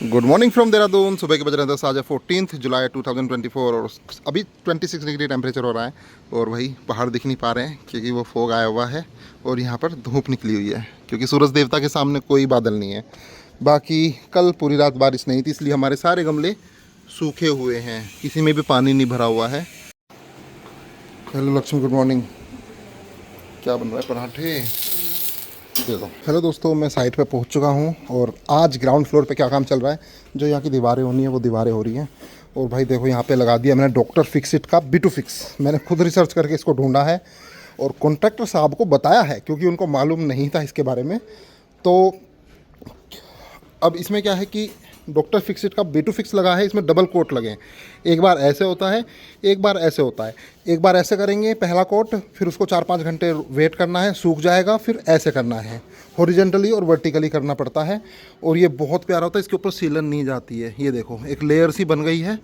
Good morning from Dehradun. सुबह के बज रहे हैं 10। आज है 14 जुलाई 2024 और अभी 26 डिग्री टेम्परेचर हो रहा है। और वही पहाड़ दिख नहीं पा रहे हैं क्योंकि वो फोग आया हुआ है और यहाँ पर धूप निकली हुई है क्योंकि सूरज देवता के सामने कोई बादल नहीं है। बाकी कल पूरी रात बारिश नहीं थी, इसलिए हमारे सारे गमले सूखे हुए हैं, किसी में भी पानी नहीं भरा हुआ है। Hello Lakshmi, good morning. क्या बन रहा है? पराठे दे दो। हेलो दोस्तों, मैं साइट पे पहुंच चुका हूं और आज ग्राउंड फ्लोर पे क्या काम चल रहा है, जो यहाँ की दीवारें होनी है वो दीवारें हो रही हैं। और भाई देखो, यहाँ पे लगा दिया मैंने डॉक्टर फिक्सिट का B2 फिक्स। मैंने खुद रिसर्च करके इसको ढूंढा है और कॉन्ट्रैक्टर साहब को बताया है क्योंकि उनको मालूम नहीं था इसके बारे में। तो अब इसमें क्या है कि डॉक्टर फिक्सिट का B2 फिक्स लगा है, इसमें डबल कोट लगे हैं। एक बार ऐसे होता है, एक बार ऐसे होता है। एक बार ऐसे करेंगे पहला कोट, फिर उसको 4-5 घंटे वेट करना है, सूख जाएगा, फिर ऐसे करना है। हॉरिजेंटली और वर्टिकली करना पड़ता है और ये बहुत प्यारा होता है। इसके ऊपर सीलन नहीं जाती है। ये देखो, एक लेयर सी बन गई है।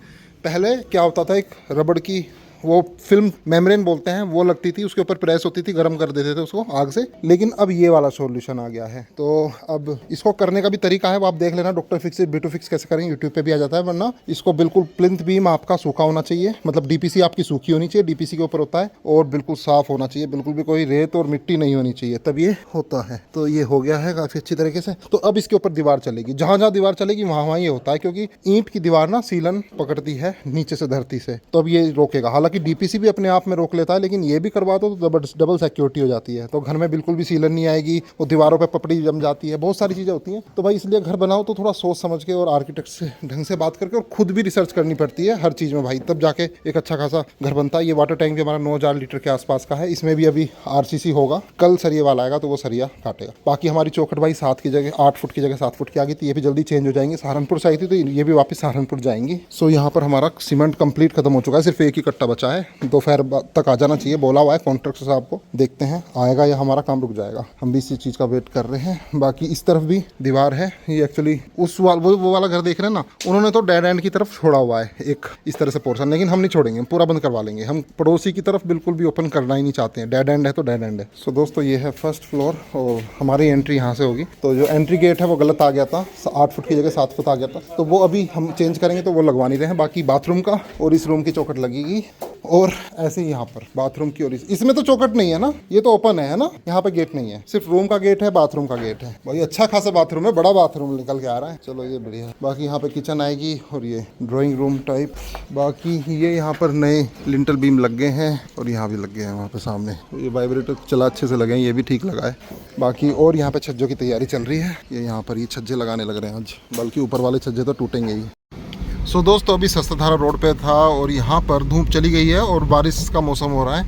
पहले क्या होता था, एक रबड़ की वो फिल्म मेम्ब्रेन बोलते हैं, वो लगती थी, उसके ऊपर प्रेस होती थी, गर्म कर देते थे उसको आग से। लेकिन अब ये वाला सॉल्यूशन आ गया है। तो अब इसको करने का भी तरीका है, वो आप देख लेना। डॉक्टर फिक्स B2 फिक्स कैसे करेंगे, यूट्यूब पे भी आ जाता है। वरना इसको बिल्कुल प्लिंथ बीम आपका सूखा होना चाहिए, मतलब DPC आपकी सूखी होनी चाहिए, DPC के ऊपर होता है, और बिल्कुल साफ होना चाहिए, बिल्कुल भी कोई रेत और मिट्टी नहीं होनी चाहिए, तब ये होता है। तो ये हो गया है काफ़ी अच्छी तरीके से। तो अब इसके ऊपर दीवार चलेगी, जहाँ जहाँ दीवार चलेगी वहाँ वहाँ ये होता है, क्योंकि ईंट की दीवार ना सीलन पकड़ती है नीचे से, धरती से। तो अब ये रोकेगा। हालांकि DPC भी अपने आप में रोक लेता है, लेकिन ये भी करवा दो तो डबल सिक्योरिटी हो जाती है। तो घर में बिल्कुल भी सीलन नहीं आएगी, वो दीवारों पे पपड़ी जम जाती है, बहुत सारी चीज़ें होती हैं। तो भाई इसलिए घर बनाओ तो थोड़ा सोच समझ के और आर्किटेक्ट से ढंग से बात करके, और खुद भी रिसर्च करनी पड़ती है हर चीज़ में भाई, तब जाके एक अच्छा खासा घर बनता है। ये वाटर टैंक भी हमारा 9,000 लीटर के आसपास का है। इसमें भी अभी RCC होगा, कल सरिये वाला आएगा तो वो सरिया काटेगा। बाकी हमारी चौखट भाई 7 की जगह 8 फुट की जगह 7 फुट की आ गई थी। ये भी जल्दी चेंज हो जाएंगे। सहारनपुर से आई थी तो ये भी वापस सहारनपुर जाएंगी। सो यहाँ पर हमारा सीमेंट कंप्लीट खत्म हो चुका है, सिर्फ एक ही कट्टा बचा है। दोपहर तक आ जाना चाहिए, बोला हुआ है कॉन्ट्रैक्टर साहब को। देखते हैं आएगा या हमारा काम रुक जाएगा। हम भी इसी चीज़ का वेट कर रहे हैं। बाकी इस तरफ भी दीवार है। ये एक्चुअली वो वाला घर देख रहे हैं ना, उन्होंने तो डेड एंड की तरफ छोड़ा हुआ है एक इस तरह से पोर्शन, लेकिन हम नहीं छोड़ेंगे, पूरा बंद करवा लेंगे। हम पड़ोसी की तरफ बिल्कुल भी ओपन करना ही नहीं चाहते हैं। डेड एंड है तो डेड एंड है। सो दोस्तों, ये है फर्स्ट फ्लोर और हमारी एंट्री यहाँ से होगी। तो जो एंट्री गेट है वो गलत आ गया था, 8 फुट की जगह 7 फुट आ गया था, तो वो अभी हम चेंज करेंगे, तो वो लगवा नहीं रहे हैं। बाकी बाथरूम का और इस रूम की चौखट लगेगी, और ऐसे ही यहाँ पर बाथरूम की, और इसमें तो चौखट नहीं है ना, ये तो ओपन है ना, यहाँ पे गेट नहीं है, सिर्फ रूम का गेट है, बाथरूम का गेट है। भाई अच्छा खासा बाथरूम है, बड़ा बाथरूम निकल के आ रहा है। चलो ये बढ़िया है। बाकी यहाँ पे किचन आएगी और ये ड्राइंग रूम टाइप। बाकी ये यहाँ पर नए लिंटल बीम लग गए हैं और यहाँ भी लग गए हैं वहाँ पे सामने। ये वाइब्रेटर चला अच्छे से लगे हैं, ये भी ठीक लगा है। बाकी और यहाँ पे छज्जों की तैयारी चल रही है। ये यहाँ पर ये छज्जे लगाने लग रहे हैं आज, बल्कि ऊपर वाले छज्जे तो टूटेंगे ही। सो दोस्तों, अभी सस्ताधारा रोड पे था और यहाँ पर धूप चली गई है और बारिश का मौसम हो रहा है।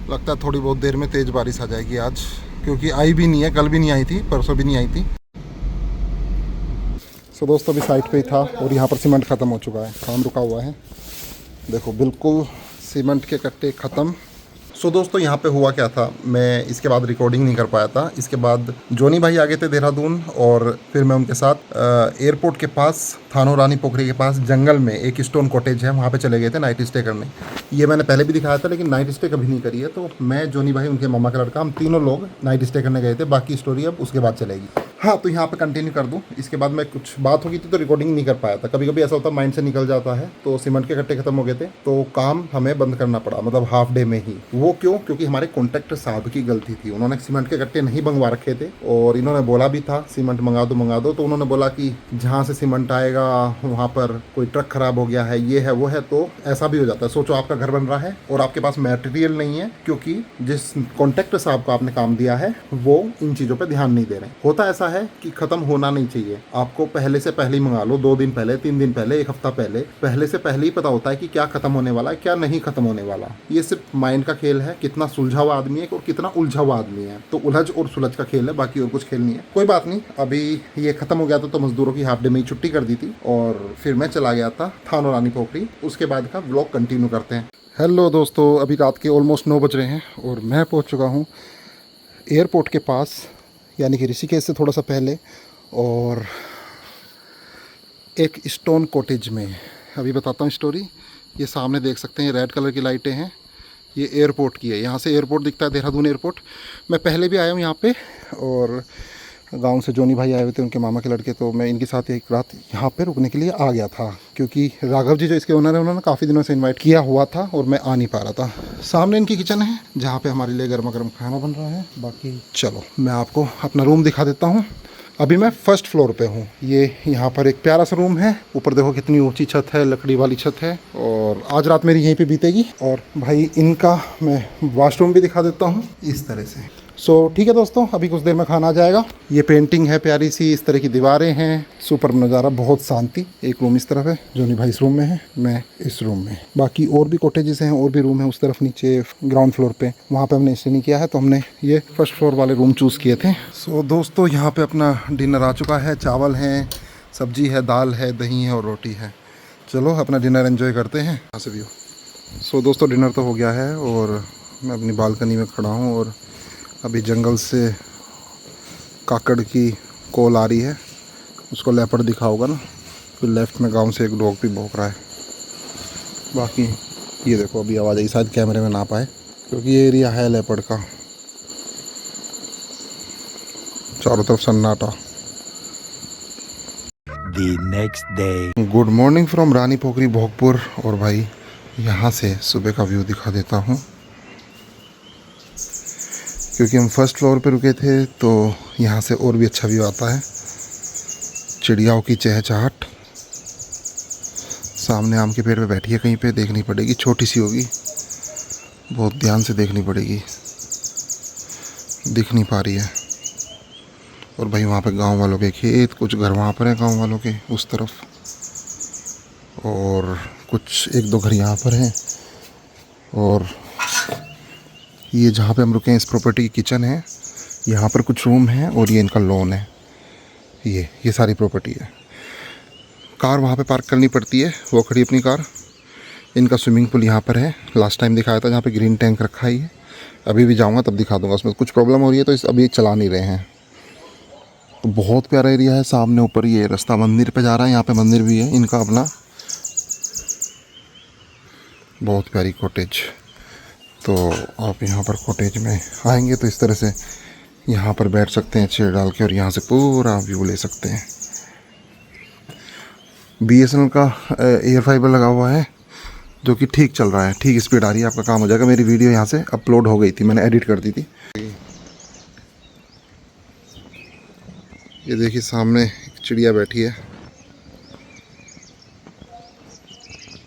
लगता है थोड़ी बहुत देर में तेज़ बारिश आ जाएगी आज, क्योंकि आई भी नहीं है, कल भी नहीं आई थी, परसों भी नहीं आई थी। सो दोस्तों, अभी साइट पे ही था और यहाँ पर सीमेंट ख़त्म हो चुका है, काम रुका हुआ है। देखो बिल्कुल सीमेंट के कट्टे ख़त्म। सो दोस्तों, यहाँ पे हुआ क्या था, मैं इसके बाद रिकॉर्डिंग नहीं कर पाया था। इसके बाद जोनी भाई आ गए थे देहरादून और फिर मैं उनके साथ एयरपोर्ट के पास, थानो रानी पोखरी के पास जंगल में एक स्टोन कॉटेज है, वहाँ पे चले गए थे नाइट स्टे करने। ये मैंने पहले भी दिखाया था, लेकिन नाइट स्टे कभी नहीं करी है। तो मैं, जोनी भाई, उनके मामा का लड़का, हम तीनों लोग नाइट स्टे करने गए थे। बाकी स्टोरी अब उसके बाद चलेगी। हाँ, तो यहाँ पे कंटिन्यू कर दूँ। इसके बाद मैं कुछ बात होगी थी तो रिकॉर्डिंग नहीं कर पाया था। कभी कभी ऐसा होता है, माइंड से निकल जाता है। तो सीमेंट के कट्टे खत्म हो गए थे तो काम हमें बंद करना पड़ा, मतलब हाफ डे में ही। वो क्यों? क्योंकि हमारे कॉन्ट्रैक्टर साहब की गलती थी। उन्होंने सीमेंट के कट्टे नहीं मंगवा रखे थे और इन्होंने बोला भी था सीमेंट मंगा दो। तो उन्होंने बोला कि जहाँ से सीमेंट आएगा वहाँ पर कोई ट्रक खराब हो गया है, ये है वो है। तो ऐसा भी हो जाता है। सोचो, आपका घर बन रहा है और आपके पास मटेरियल नहीं है, क्योंकि जिस कॉन्ट्रैक्टर साहब को आपने काम दिया है वो इन चीज़ों पर ध्यान नहीं दे रहे। होता ऐसा है कि खत्म होना नहीं चाहिए। आपको पहले से पहले ही मंगा लो, 2 दिन पहले, 3 दिन पहले, 1 हफ्ता पहले से पहले ही पता होता है कि क्या खत्म होने वाला है, क्या नहीं खत्म होने वाला। ये सिर्फ माइंड का खेल है, कितना सुलझा हुआ आदमी है और कितना उलझा हुआ आदमी है। तो उलझ और सुलझ का खेल है, बाकी और कुछ खेल नहीं है। कोई बात नहीं, अभी ये खत्म हो गया था तो मजदूरों की हाफ डे में ही छुट्टी कर दी थी और फिर मैं चला गया था थानो रानी पोखरी। उसके बाद का व्लॉग कंटिन्यू करते हैं। हेलो दोस्तों, अभी रात के ऑलमोस्ट 9 बज रहे हैं और मैं पहुंच चुका हूं एयरपोर्ट के पास, यानी कि ऋषिकेश से थोड़ा सा पहले, और एक स्टोन कॉटेज में। अभी बताता हूँ स्टोरी। ये सामने देख सकते हैं, रेड कलर की लाइटें हैं, ये एयरपोर्ट की है। यहाँ से एयरपोर्ट दिखता है, देहरादून एयरपोर्ट। मैं पहले भी आया हूँ यहाँ पे और गांव से जोनी भाई आए हुए थे, उनके मामा के लड़के, तो मैं इनके साथ एक रात यहाँ पे रुकने के लिए आ गया था, क्योंकि राघव जी जो इसके ओनर है उन्होंने काफ़ी दिनों से इनवाइट किया हुआ था और मैं आ नहीं पा रहा था। सामने इनकी किचन है जहाँ पे हमारे लिए गर्मा गर्म खाना बन रहा है। बाकी चलो मैं आपको अपना रूम दिखा देता हूँ। अभी मैं फर्स्ट फ्लोर पे हूँ। ये यहाँ पर एक प्यारा सा रूम है, ऊपर देखो कितनी ऊंची छत है, लकड़ी वाली छत है, और आज रात मेरी यहीं पे बीतेगी। और भाई इनका मैं वॉशरूम भी दिखा देता हूँ इस तरह से। सो ठीक है दोस्तों, अभी कुछ देर में खाना आ जाएगा। ये पेंटिंग है प्यारी सी, इस तरह की दीवारें हैं, सुपर नज़ारा, बहुत शांति। एक रूम इस तरफ है, जोनी भाई इस रूम में है, मैं इस रूम में। बाकी और भी कोटेजेस हैं, और भी रूम है उस तरफ नीचे ग्राउंड फ्लोर पे, वहाँ पे हमने इसलिए नहीं किया है, तो हमने ये फर्स्ट फ्लोर वाले रूम चूज़ किए थे। सो दोस्तों यहाँ पे अपना डिनर आ चुका है। चावल है, सब्जी है, दाल है, दही है और रोटी है। चलो अपना डिनर एंजॉय करते हैं। यहाँ से भी हो। सो दोस्तों डिनर तो हो गया है और मैं अपनी बालकनी में खड़ा हूँ और अभी जंगल से काकड़ की कॉल आ रही है, उसको लेपर्ड दिखा होगा ना। फिर लेफ्ट में गांव से एक डॉग भी भौंक रहा है। बाकी ये देखो अभी आवाज़ आई, शायद कैमरे में ना पाए क्योंकि ये एरिया है लेपर्ड का, चारों तरफ सन्नाटा। The next day. Good morning from Rani Pokhari Bhogpur. और भाई यहाँ से सुबह का व्यू दिखा देता हूँ, क्योंकि हम फर्स्ट फ्लोर पे रुके थे तो यहाँ से और भी अच्छा व्यू आता है। चिड़ियाओं की चहचहाट, सामने आम के पेड़ पे बैठी है कहीं पे, देखनी पड़ेगी, छोटी सी होगी, बहुत ध्यान से देखनी पड़ेगी, दिख नहीं पा रही है। और भाई वहाँ पे गांव वालों के खेत, कुछ घर वहाँ पर हैं गांव वालों के उस तरफ, और कुछ एक दो घर यहाँ पर हैं। और ये जहाँ पे हम रुके हैं इस प्रॉपर्टी की किचन है, यहाँ पर कुछ रूम हैं और ये इनका लॉन है। ये सारी प्रॉपर्टी है। कार वहाँ पे पार्क करनी पड़ती है, वो खड़ी अपनी कार। इनका स्विमिंग पूल यहाँ पर है, लास्ट टाइम दिखाया था, जहाँ पे ग्रीन टैंक रखा ही है। अभी भी जाऊँगा तब दिखा दूँगा, उसमें कुछ प्रॉब्लम हो रही है तो अभी चला नहीं रहे हैं। तो बहुत प्यारा एरिया है। सामने ऊपर ये रास्ता मंदिर पे जा रहा है, यहाँ पे मंदिर भी है इनका अपना। बहुत प्यारी कॉटेज। तो आप यहाँ पर कॉटेज में आएंगे तो इस तरह से यहाँ पर बैठ सकते हैं चेयर डाल के, और यहाँ से पूरा व्यू ले सकते हैं। BSNL का एयर फाइबर लगा हुआ है जो कि ठीक चल रहा है, ठीक स्पीड आ रही है, आपका काम हो जाएगा। मेरी वीडियो यहाँ से अपलोड हो गई थी, मैंने एडिट कर दी थी। ये देखिए सामने एक चिड़िया बैठी है।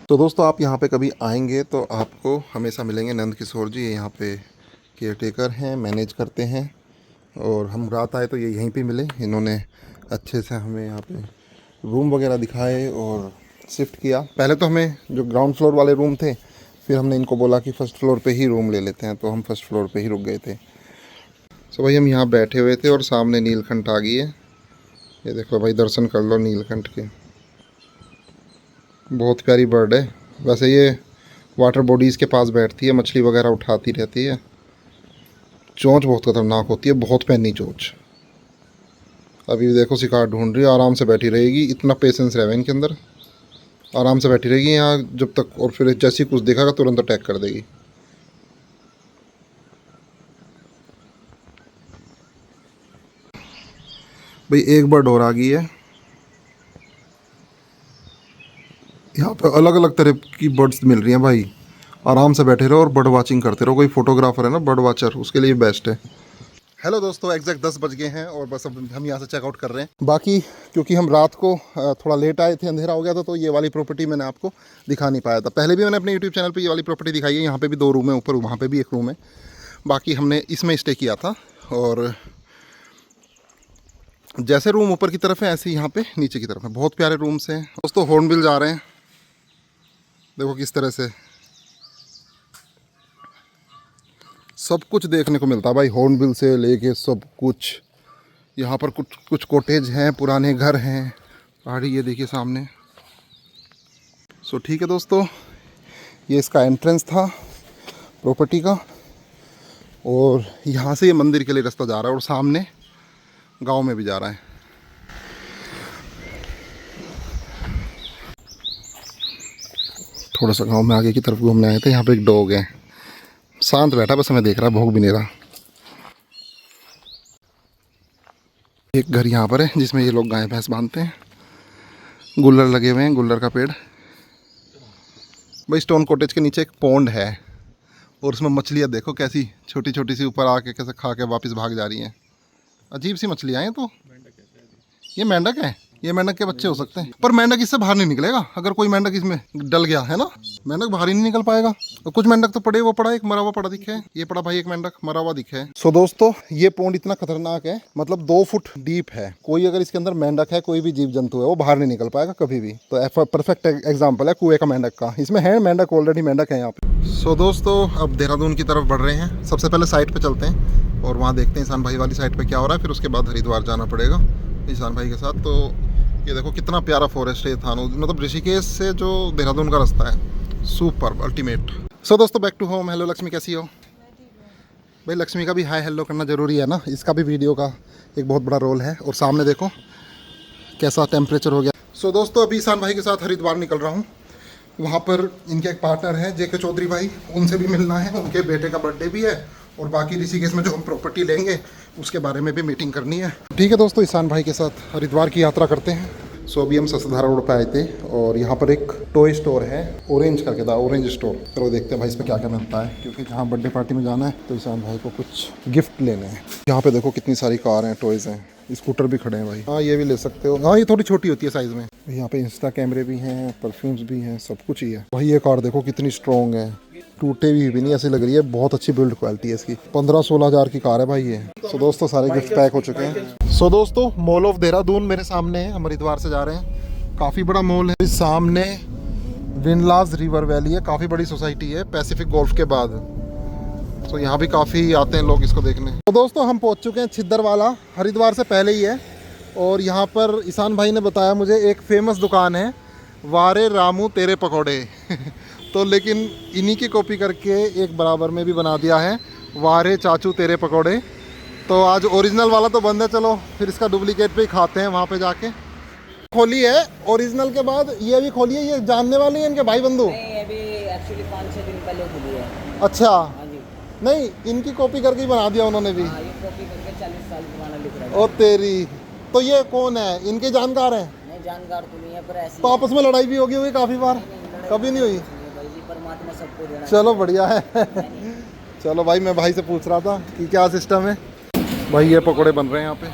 तो दोस्तों आप यहाँ पे कभी आएंगे तो आपको हमेशा मिलेंगे नंद किशोर जी। ये यहाँ पे केयर टेकर हैं, मैनेज करते हैं। और हम रात आए तो ये यहीं पे मिले। इन्होंने अच्छे से हमें यहाँ पे रूम वगैरह दिखाए और शिफ्ट किया। पहले तो हमें जो ग्राउंड फ्लोर वाले रूम थे, फिर हमने इनको बोला कि फ़र्स्ट फ्लोर पे ही रूम ले लेते हैं, तो हम फर्स्ट फ्लोर पे ही रुक गए थे। तो भाई हम यहाँ बैठे हुए थे और सामने नीलकंठ आ गई है। ये देखो भाई, दर्शन कर लो नीलकंठ के। बहुत प्यारी बर्ड है। वैसे ये वाटर बॉडीज़ के पास बैठती है, मछली वगैरह उठाती रहती है। चोंच बहुत खतरनाक होती है, बहुत पैनी चोंच। अभी देखो शिकार ढूंढ रही है, आराम से बैठी रहेगी। इतना पेशेंस रहेगा इनके अंदर, आराम से बैठी रहेगी यहाँ जब तक, और फिर जैसे ही कुछ देखेगा तुरंत अटैक कर देगी। भाई एक बर्ड और आ गई है। यहाँ पे अलग अलग तरह की बर्ड्स मिल रही हैं भाई। आराम से बैठे रहो और बर्ड वाचिंग करते रहो। कोई फोटोग्राफर है ना बर्ड वाचर, उसके लिए बेस्ट है। हेलो दोस्तों, एग्जैक्ट 10 बज गए हैं और बस अब हम यहाँ से चेकआउट कर रहे हैं। बाकी क्योंकि हम रात को थोड़ा लेट आए थे, अंधेरा हो गया था, तो ये वाली प्रॉपर्टी मैंने आपको दिखा नहीं पाया था। पहले भी मैंने अपने यूट्यूब चैनल पे ये वाली प्रॉपर्टी दिखाई है। यहाँ पे भी 2 रूम है, ऊपर वहाँ पे भी 1 रूम है। बाकी हमने इसमें स्टे किया था, और जैसे रूम ऊपर की तरफ है ऐसे यहाँ पे नीचे की तरफ है। बहुत प्यारे रूम्स हैं दोस्तों। हॉर्नबिल जा रहे हैं, देखो किस तरह से सब कुछ देखने को मिलता है भाई, हॉर्नबिल से लेके सब कुछ। यहाँ पर कुछ कॉटेज हैं, पुराने घर हैं, पहाड़ी ये देखिए सामने। सो ठीक है दोस्तों, ये इसका एंट्रेंस था प्रॉपर्टी का, और यहाँ से ये मंदिर के लिए रास्ता जा रहा है, और सामने गांव में भी जा रहा है। थोड़ा सा गांव में आगे की तरफ घूमने आए थे। यहाँ पे एक डॉग है, शांत बैठा, बस हमें देख रहा है, भौंक भी नहीं रहा। एक घर यहाँ पर है जिसमें ये लोग गाय भैंस बांधते हैं। गुल्लर लगे हुए हैं, गुल्लर का पेड़। भाई स्टोन कॉटेज के नीचे एक पॉन्ड है और उसमें मछलियाँ देखो कैसी छोटी छोटी सी ऊपर आके कैसे खा के वापस भाग जा रही हैं। अजीब सी मछलियाँ हैं। तो ये मेंढक है, ये मेंढक के बच्चे हो सकते हैं, पर मेंढक इससे बाहर नहीं निकलेगा। अगर कोई मेंढक इसमें डल गया है ना, मेंढक बाहर ही नहीं निकल पाएगा। और कुछ मेंढक तो पड़े, वो पड़ा एक मरा हुआ पड़ा दिखे, ये पड़ा भाई एक मेंढक मरा हुआ दिखे। सो दोस्तों ये पॉन्ड इतना खतरनाक है, मतलब 2 फुट डीप है। कोई अगर इसके अंदर मेंढक है, कोई भी जीव जंतु है, वो बाहर नहीं निकल पाएगा कभी भी। तो परफेक्ट एग्जाम्पल है कुएं का मेंढक का। इसमें है मेंढक, ऑलरेडी मेंढक है यहाँ पे। सो दोस्तों अब देहरादून की तरफ बढ़ रहे हैं। सबसे पहले साइट पे चलते हैं और वहाँ देखते हैं ईशान भाई वाली साइट पे क्या हो रहा है। फिर उसके बाद हरिद्वार जाना पड़ेगा ईशान भाई के साथ। तो ये देखो कितना प्यारा फॉरेस्ट है ये थानू, मतलब ऋषिकेश से जो देहरादून का रास्ता है। Super ultimate. सो दोस्तों back to home. Hello Lakshmi, कैसी हो? भाई लक्ष्मी का भी हाय हेलो करना ज़रूरी है ना, इसका भी वीडियो का एक बहुत बड़ा रोल है। और सामने देखो कैसा टेम्परेचर हो गया। सो दोस्तों अभी ईशान भाई के साथ हरिद्वार निकल रहा हूँ। वहाँ पर इनके एक पार्टनर हैं JK चौधरी भाई, उनसे भी मिलना है। उनके बेटे का बर्थडे भी है और बाकी ऋषिकेश में जो हम प्रॉपर्टी लेंगे उसके बारे में भी मीटिंग करनी है। ठीक है दोस्तों, ईशान भाई के साथ हरिद्वार की यात्रा करते हैं। सो अभी हम ससधारा रोड पे आए थे और यहाँ पर एक टॉय स्टोर है, ऑरेंज करके था, ऑरेंज स्टोर। चलो देखते हैं भाई इस पर क्या क्या मिलता है, क्योंकि जहाँ बर्थडे पार्टी में जाना है तो ईशान भाई को कुछ गिफ्ट लेने हैं। यहाँ पे देखो कितनी सारी कार हैं, टॉयज़ हैं, स्कूटर भी खड़े हैं भाई। हाँ ये भी ले सकते हो। हाँ ये थोड़ी छोटी होती है साइज़ में। यहाँ पे इंस्टा कैमरे भी हैं, परफ्यूम्स भी हैं, सब कुछ ही है भाई। ये कार देखो कितनी स्ट्रॉन्ग है, टूटे भी नहीं ऐसी लग रही है। बहुत अच्छी बिल्ड क्वालिटी है इसकी। 15-16 हज़ार की कार है भाई ये। सो दोस्तों सारे गिफ्ट पैक हो चुके हैं। सो दोस्तों मॉल ऑफ देहरादून मेरे सामने है। हम हरिद्वार से जा रहे हैं। काफ़ी बड़ा मॉल है। सामने विनलाज रिवर वैली है, काफ़ी बड़ी सोसाइटी है पैसिफिक गोल्फ के बाद। तो यहाँ भी काफ़ी आते हैं लोग इसको देखने। तो दोस्तों हम पहुँच चुके हैं छिद्दरवाला, हरिद्वार से पहले ही है। और यहाँ पर ईशान भाई ने बताया मुझे एक फेमस दुकान है, वारे रामू तेरे पकौड़े। तो लेकिन इन्हीं की कॉपी करके एक बराबर में भी बना दिया है, वारे चाचू तेरे पकौड़े। तो आज ओरिजिनल वाला तो बंद है, चलो फिर इसका डुप्लीकेट पे ही खाते हैं वहाँ पे जाके। खोली है ओरिजिनल के बाद ये भी खोली है। ये जानने वाले हैं इनके भाई बंधु? नहीं अभी एक्चुअली 5-6 दिन पहले खुली है। अच्छा हाँ जी। नहीं इनकी कॉपी करके ही बना दिया उन्होंने भी। हाँ ये कॉपी करके 40 साल पुराना लिख रहा है। ओ तेरी, तो ये कौन है? इनके जानकार हैं? नहीं जानकार तो नहीं है पर ऐसी तो आपस में लड़ाई भी होगी काफ़ी बार? कभी नहीं हुई? भाई जी परमात्मा सबको देना। चलो बढ़िया है। चलो भाई मैं भाई से पूछ रहा था कि क्या सिस्टम है। भाई ये पकोड़े बन रहे हैं यहाँ पे।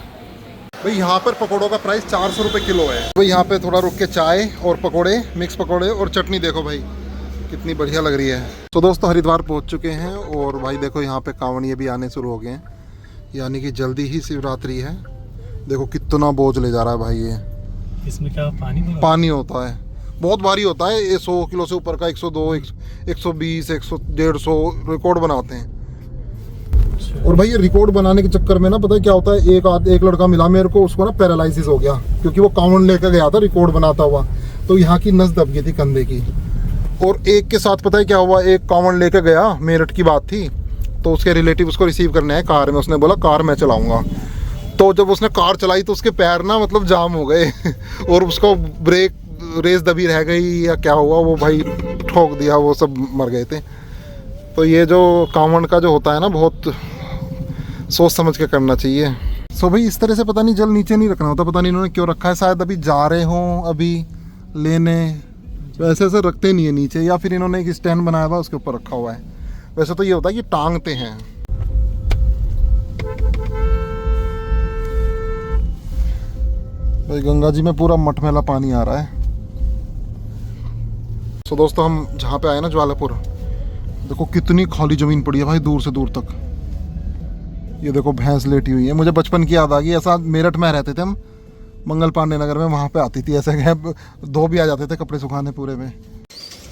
भाई यहाँ पर पकोड़ों का प्राइस 400 रुपये किलो है। भाई यहाँ पे थोड़ा रुक के चाय और पकोड़े, मिक्स पकोड़े और चटनी देखो भाई कितनी बढ़िया लग रही है। तो दोस्तों हरिद्वार पहुँच चुके हैं और भाई देखो यहाँ पे कांवड़िये भी आने शुरू हो गए हैं, यानी कि जल्दी ही शिवरात्रि है। देखो कितना बोझ ले जा रहा है भाई ये। इसमें क्या पानी होता है, बहुत भारी होता है ये। 100 किलो से ऊपर का 102, 120, 150 रिकॉर्ड बनाते हैं। और भाई ये रिकॉर्ड बनाने के चक्कर में ना पता है क्या होता है, एक लड़का मिला मेरे को, उसको ना पैरालिसिस हो गया क्योंकि वो कांवड़ लेकर गया था रिकॉर्ड बनाता हुआ। तो यहाँ की नस दब गई थी कंधे की। और एक के साथ पता है क्या हुआ, एक कांवड़ लेकर गया, मेरठ की बात थी, तो उसके रिलेटिव उसको रिसीव करने आए कार में। उसने बोला कार मैं चलाऊंगा। तो जब उसने कार चलाई तो उसके पैर ना मतलब जाम हो गए और उसको ब्रेक रेस दबी रह गई या क्या हुआ, वो भाई ठोक दिया, वो सब मर गए थे। तो ये जो कांवड़ का जो होता है ना, बहुत सोच समझ के करना चाहिए। सो भाई इस तरह से पता नहीं जल नीचे नहीं रखना होता, पता नहीं इन्होंने क्यों रखा है। शायद अभी जा रहे हों अभी लेने, तो ऐसे ऐसे रखते नहीं है नीचे, या फिर इन्होंने एक स्टैंड बनाया हुआ उसके ऊपर रखा हुआ है। वैसे तो ये होता है कि टांगते हैं। भाई गंगा जी में पूरा मटमैला पानी आ रहा है। तो दोस्तों हम जहाँ पे आए ना ज्वालापुर, देखो कितनी खाली ज़मीन पड़ी है भाई दूर से दूर तक। ये देखो भैंस लेटी हुई है। मुझे बचपन की याद आ गई। ऐसा मेरठ में रहते थे हम, मंगल पांडे नगर में, वहाँ पे आती थी ऐसे धो भी आ जाते थे कपड़े सुखाने पूरे में।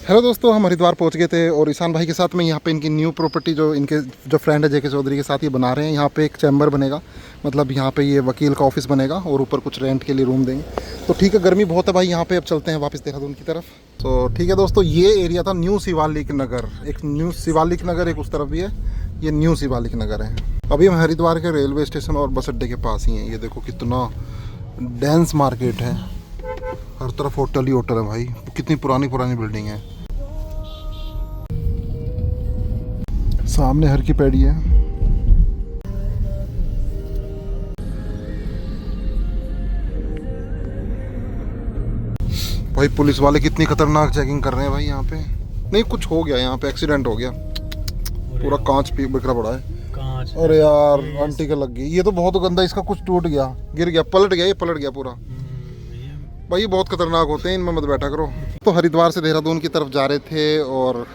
हेलो दोस्तों, हम हरिद्वार पहुँच गए थे और ईशान भाई के साथ में यहाँ पे इनकी न्यू प्रॉपर्टी जो इनके जो फ्रेंड है JK चौधरी के साथ ये बना रहे हैं। यहाँ पे एक चैम्बर बनेगा, मतलब यहाँ पे ये वकील का ऑफिस बनेगा और ऊपर कुछ रेंट के लिए रूम देंगे। तो ठीक है, गर्मी बहुत है भाई यहाँ पे। अब चलते हैं वापस देहरादून की तरफ। तो ठीक है दोस्तों, ये एरिया था न्यू शिवालिक नगर। एक न्यू शिवालिक नगर एक उस तरफ भी है, ये न्यू शिवालिक नगर है। अभी हम हरिद्वार के रेलवे स्टेशन और बस अड्डे के पास ही हैं। ये देखो कितना डेंस मार्केट है, हर तरफ होटल ही होटल है भाई। कितनी पुरानी पुरानी बिल्डिंग है। सामने हर की पैड़ी है। भाई पुलिस वाले कितनी खतरनाक चेकिंग कर रहे हैं भाई यहाँ पे। नहीं कुछ हो गया यहाँ पे, एक्सीडेंट हो गया, पूरा कांच बिखरा पड़ा है। कांच। अरे यार आंटी का लग गई। ये तो बहुत गंदा, इसका कुछ टूट गया, गिर गया, पलट गया, ये पलट गया पूरा। भाई ये बहुत खतरनाक होते हैं, इनमें मत बैठा करो। तो हरिद्वार से देहरादून की तरफ जा रहे थे और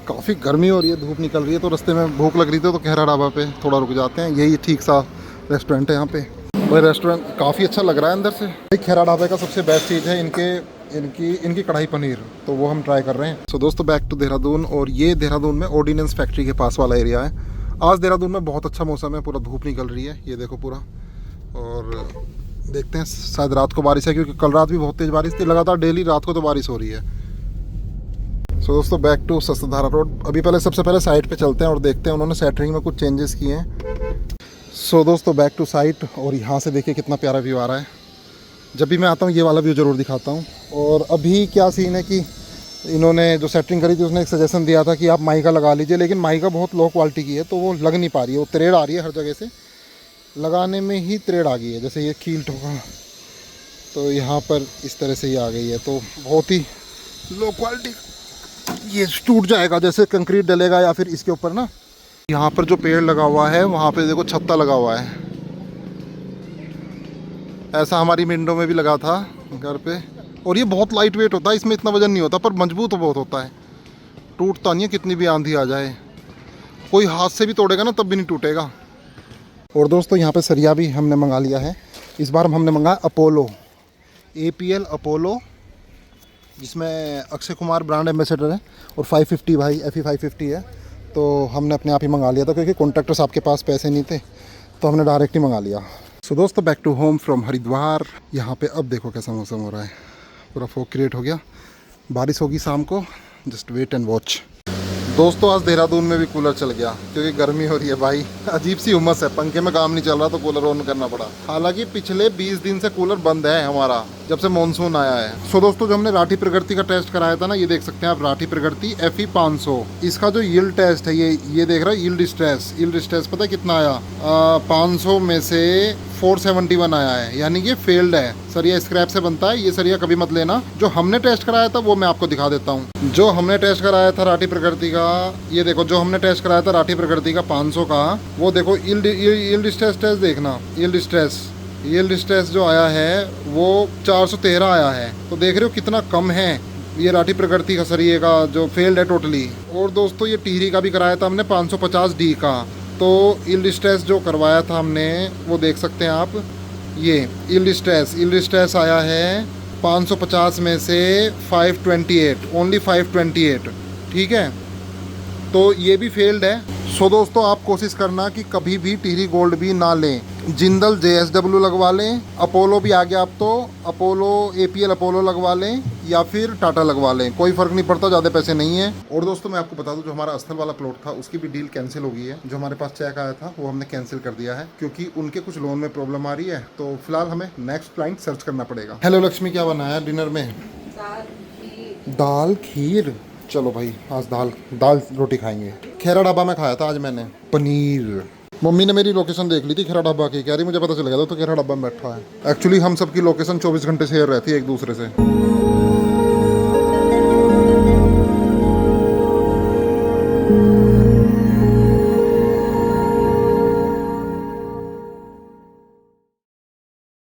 काफ़ी गर्मी हो रही है, धूप निकल रही है, तो रास्ते में भूख लग रही थी तो कहरा ढाबा पे थोड़ा रुक जाते हैं। यही ठीक सा रेस्टोरेंट है यहाँ पे। भाई रेस्टोरेंट काफ़ी अच्छा लग रहा है अंदर से। भाई खैरा ढाबे का सबसे बेस्ट चीज़ है इनकी कढ़ाई पनीर, तो वो हम ट्राई कर रहे हैं। सो दोस्तों बैक टू देहरादून, और ये देहरादून में ऑर्डिनेंस फैक्ट्री के पास वाला एरिया है। आज देहरादून में बहुत अच्छा मौसम है, पूरा धूप निकल रही है, ये देखो पूरा। और देखते हैं शायद रात को बारिश है, क्योंकि कल रात भी बहुत तेज़ बारिश थी, लगातार डेली रात को तो बारिश हो रही है। सो दोस्तों बैक टू सस्ताधारा रोड। अभी सबसे पहले साइट पे चलते हैं और देखते हैं उन्होंने सेटरिंग में कुछ चेंजेस किए हैं। सो दोस्तों बैक टू साइट, और यहाँ से देखिए कितना प्यारा व्यू आ रहा है। जब भी मैं आता हूँ ये वाला व्यू ज़रूर दिखाता हूँ। और अभी क्या सीन है कि इन्होंने जो सेटरिंग करी थी उसने एक सजेशन दिया था कि आप माइका लगा लीजिए, लेकिन माइका बहुत लो क्वालिटी की है तो वो लग नहीं पा रही है, वो त्रेड़ आ रही है हर जगह से, लगाने में ही त्रेड़ आ गई है। जैसे ये कील ठोका तो यहाँ पर इस तरह से ही आ गई है, तो बहुत ही लो क्वालिटी। ये टूट जाएगा जैसे कंक्रीट डलेगा या फिर इसके ऊपर ना। यहाँ पर जो पेड़ लगा हुआ है वहाँ पे देखो छत्ता लगा हुआ है, ऐसा हमारी विंडो में भी लगा था घर पे। और ये बहुत लाइट वेट होता है, इसमें इतना वजन नहीं होता, पर मजबूत बहुत होता है, टूटता नहीं है कितनी भी आंधी आ जाए। कोई हाथ से भी तोड़ेगा ना तब भी नहीं टूटेगा। और दोस्तों यहाँ पे सरिया भी हमने मंगा लिया है। इस बार हमने मंगाया अपोलो, APL अपोलो, जिसमें अक्षय कुमार ब्रांड एम्बेसडर है, और 550 भाई FE 550 है। तो हमने अपने आप ही मंगा लिया था, क्योंकि कॉन्ट्रैक्टर्स आपके पास पैसे नहीं थे तो हमने डायरेक्ट ही मंगा लिया। सो दोस्तों back to home from Haridwar. यहाँ पे अब देखो कैसा मौसम हो रहा है, पूरा फॉग क्रिएट हो गया, बारिश होगी शाम को, जस्ट वेट एंड वॉच। दोस्तों आज देहरादून में भी कूलर चल गया, क्योंकि गर्मी हो रही है भाई, अजीब सी उमस है, पंखे में काम नहीं चल रहा तो कूलर ऑन करना पड़ा। हालांकि पिछले 20 दिन से कूलर बंद है हमारा, जब से मानसून आया है। सो दोस्तों जो हमने राठी प्रगति का टेस्ट कराया था ना, ये देख सकते हैं आप, राठी प्रगति FE 500। इसका जो यील्ड टेस्ट है, ये देख रहा है यील्ड स्ट्रेस पता है कितना आया? 500 में से 471 आया है, यानी कि फेल्ड है। सरिया स्क्रैप से बनता है, ये सरिया कभी मत लेना। जो हमने टेस्ट कराया था वो मैं आपको दिखा देता हूँ। जो हमने टेस्ट कराया था राठी प्रकृति का, ये देखो जो हमने टेस्ट कराया था राठी प्रकृति का 500 का, वो देखो यील्ड स्ट्रेस टेस्ट देखना, यील्ड स्ट्रेस जो आया है वो 413 आया है। तो देख रहे हो कितना कम है ये राठी प्रकृति का सरिये का जो फेल्ड है टोटली। और दोस्तों ये टिहरी का भी कराया था हमने 550D का, तो यील्ड स्ट्रेस जो करवाया था हमने वो देख सकते हैं आप, ये यील्ड स्ट्रेस आया है 550 में से 528, ओनली 528, ठीक है, तो ये भी फेल्ड है। सो दोस्तों आप कोशिश करना कि कभी भी टिहरी गोल्ड भी ना लें, जिंदल JSW लगवा लें, अपोलो भी आ गया अब तो, अपोलो APL अपोलो लगवा लें या फिर टाटा लगवा लें, कोई फ़र्क नहीं पड़ता, ज़्यादा पैसे नहीं है। और दोस्तों मैं आपको बता दूं, जो हमारा अस्थल वाला प्लॉट था उसकी भी डील कैंसिल हो गई है। जो हमारे पास चेक आया था वो हमने कैंसिल कर दिया है, क्योंकि उनके कुछ लोन में प्रॉब्लम आ रही है, तो फिलहाल हमें नेक्स्ट क्लाइंट सर्च करना पड़ेगा। हेलो लक्ष्मी, क्या बनाया डिनर में? दाल खीर। चलो भाई आज दाल रोटी खाएंगे। खैरा ढाबा में खाया था आज मैंने पनीर। मम्मी ने मेरी लोकेशन देख ली थी खैरा ढाबा की, कह रही मुझे पता चल गया था तो खैरा ढाबा में बैठा है। एक्चुअली हम सबकी लोकेशन 24 घंटे शेयर रहती है एक दूसरे से।